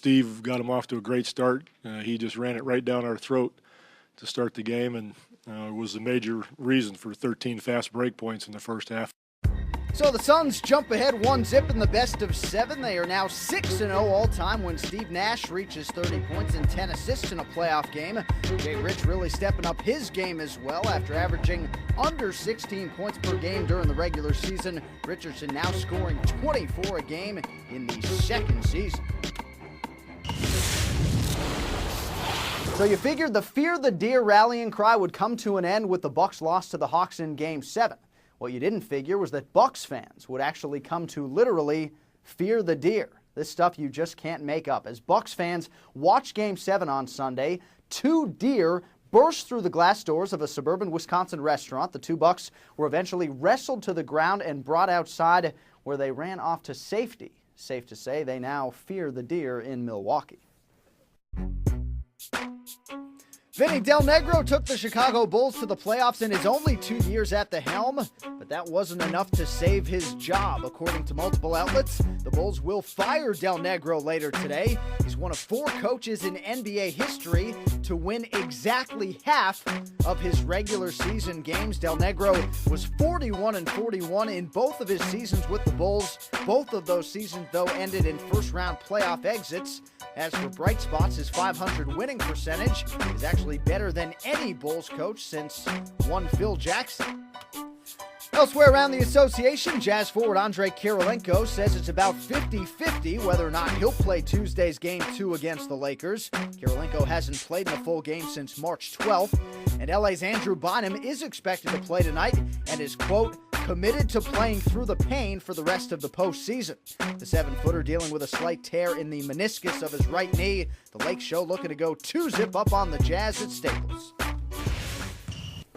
Steve got him off to a great start. He just ran it right down our throat to start the game, and was the major reason for 13 fast break points in the first half. So the Suns jump ahead 1-0 in the best of 7. They are now 6-0 all-time when Steve Nash reaches 30 points and 10 assists in a playoff game. Jay Rich really stepping up his game as well after averaging under 16 points per game during the regular season. Richardson now scoring 24 a game in the second season. So you figured the Fear the Deer rallying cry would come to an end with the Bucks' loss to the Hawks in Game 7. What you didn't figure was that Bucks fans would actually come to literally fear the deer. This stuff you just can't make up. As Bucks fans watched Game 7 on Sunday, 2 deer burst through the glass doors of a suburban Wisconsin restaurant. The 2 Bucks were eventually wrestled to the ground and brought outside, where they ran off to safety. Safe to say they now fear the deer in Milwaukee. Vinny Del Negro took the Chicago Bulls to the playoffs in his only 2 years at the helm, but that wasn't enough to save his job. According to multiple outlets, the Bulls will fire Del Negro later today. He's one of 4 coaches in NBA history to win exactly half of his regular season games. Del Negro was 41-41 in both of his seasons with the Bulls. Both of those seasons, though, ended in first-round playoff exits. As for bright spots, his .500 winning percentage is actually better than any Bulls coach since one Phil Jackson. Elsewhere around the association, Jazz forward Andrei Kirilenko says it's about 50-50 whether or not he'll play Tuesday's Game 2 against the Lakers. Kirilenko hasn't played in a full game since March 12th, and LA's Andrew Bynum is expected to play tonight and is, quote, committed to playing through the pain for the rest of the postseason. The 7-footer dealing with a slight tear in the meniscus of his right knee. The Lake Show looking to go 2-zip up on the Jazz at Staples.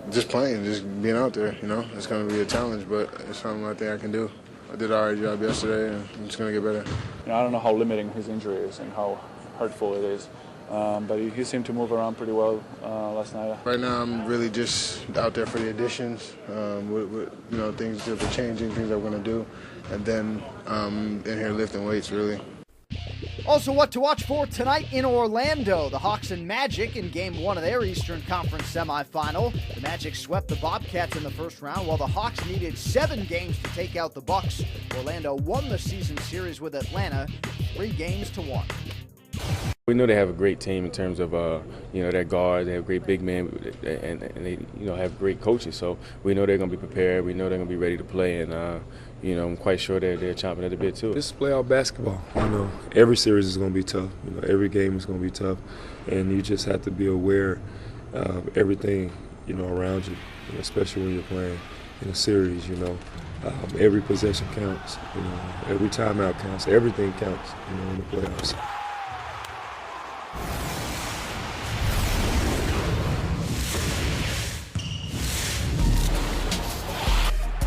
Just playing, just being out there, it's going to be a challenge, but it's something I think I can do. I did an all right job yesterday, and I'm just going to get better. I don't know how limiting his injury is and how hurtful it is, but he seemed to move around pretty well last night. Right now, I'm really just out there for the additions, with things that are changing, things I'm going to do, and then in here lifting weights, really. Also, what to watch for tonight in Orlando. The Hawks and Magic in Game 1 of their Eastern Conference semifinal. The Magic swept the Bobcats in the first round, while the Hawks needed 7 games to take out the Bucks. Orlando won the season series with Atlanta 3-1. We know they have a great team in terms of, their guards. They have great big men, and they, have great coaches. So we know they're going to be prepared. We know they're going to be ready to play, and I'm quite sure they're chomping at the bit too. This is playoff basketball. Every series is going to be tough. Every game is going to be tough, and you just have to be aware of everything, around you, especially when you're playing in a series. Every possession counts. Every timeout counts. Everything counts. In the playoffs.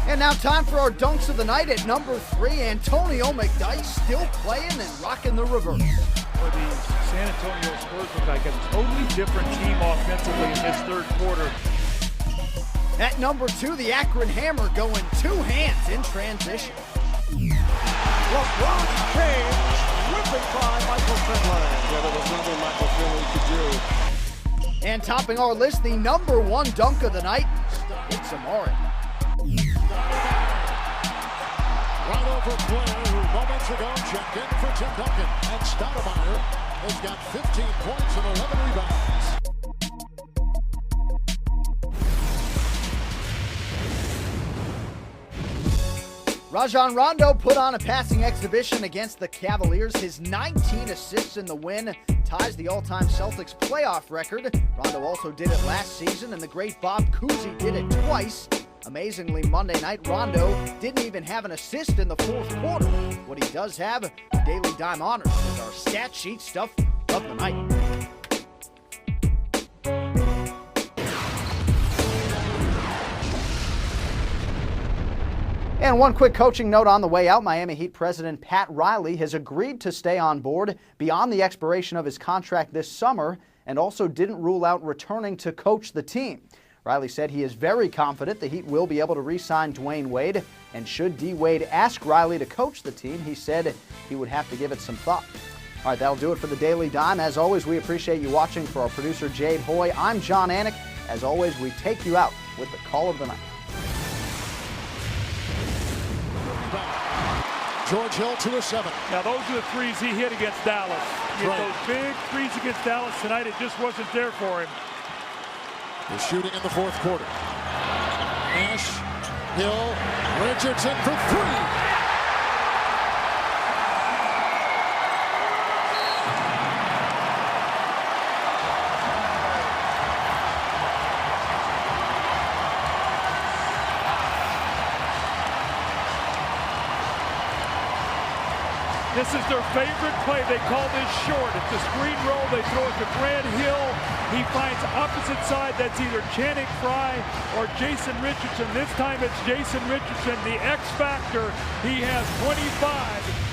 And now time for our dunks of the night at number 3. Antonio McDyess still playing and rocking the reverse. For the San Antonio Spurs look like a totally different team offensively in this third quarter. At number 2, the Akron Hammer going 2 hands in transition. LeBron James whipping by Michael Finley. Yeah, there was nothing Michael Finley could do. And topping our list, the number 1 dunk of the night, it's Amari. Right over Blair, who moments ago checked in for Tim Duncan. And Stoudemire has got 15 points and 11 rebounds. Rajon Rondo put on a passing exhibition against the Cavaliers. His 19 assists in the win ties the all-time Celtics playoff record. Rondo also did it last season, and the great Bob Cousy did it twice. Amazingly, Monday night, Rondo didn't even have an assist in the fourth quarter. What he does have, the Daily Dime honors with our stat sheet stuff of the night. And one quick coaching note on the way out. Miami Heat president Pat Riley has agreed to stay on board beyond the expiration of his contract this summer, and also didn't rule out returning to coach the team. Riley said he is very confident the Heat will be able to re-sign Dwayne Wade, and should D. Wade ask Riley to coach the team, he said he would have to give it some thought. All right, that'll do it for the Daily Dime. As always, we appreciate you watching. For our producer, Jade Hoy, I'm John Anik. As always, we take you out with the call of the night. George Hill to a 7. Now, those are the threes he hit against Dallas. He hit those big threes against Dallas tonight. It just wasn't there for him. They're shooting in the fourth quarter. Nash, Hill, Richardson for 3. This is their favorite play. They call this short. It's a screen roll. They throw it to Grant Hill. He finds opposite side. That's either Channing Frye or Jason Richardson. This time it's Jason Richardson, the X factor. He has 25.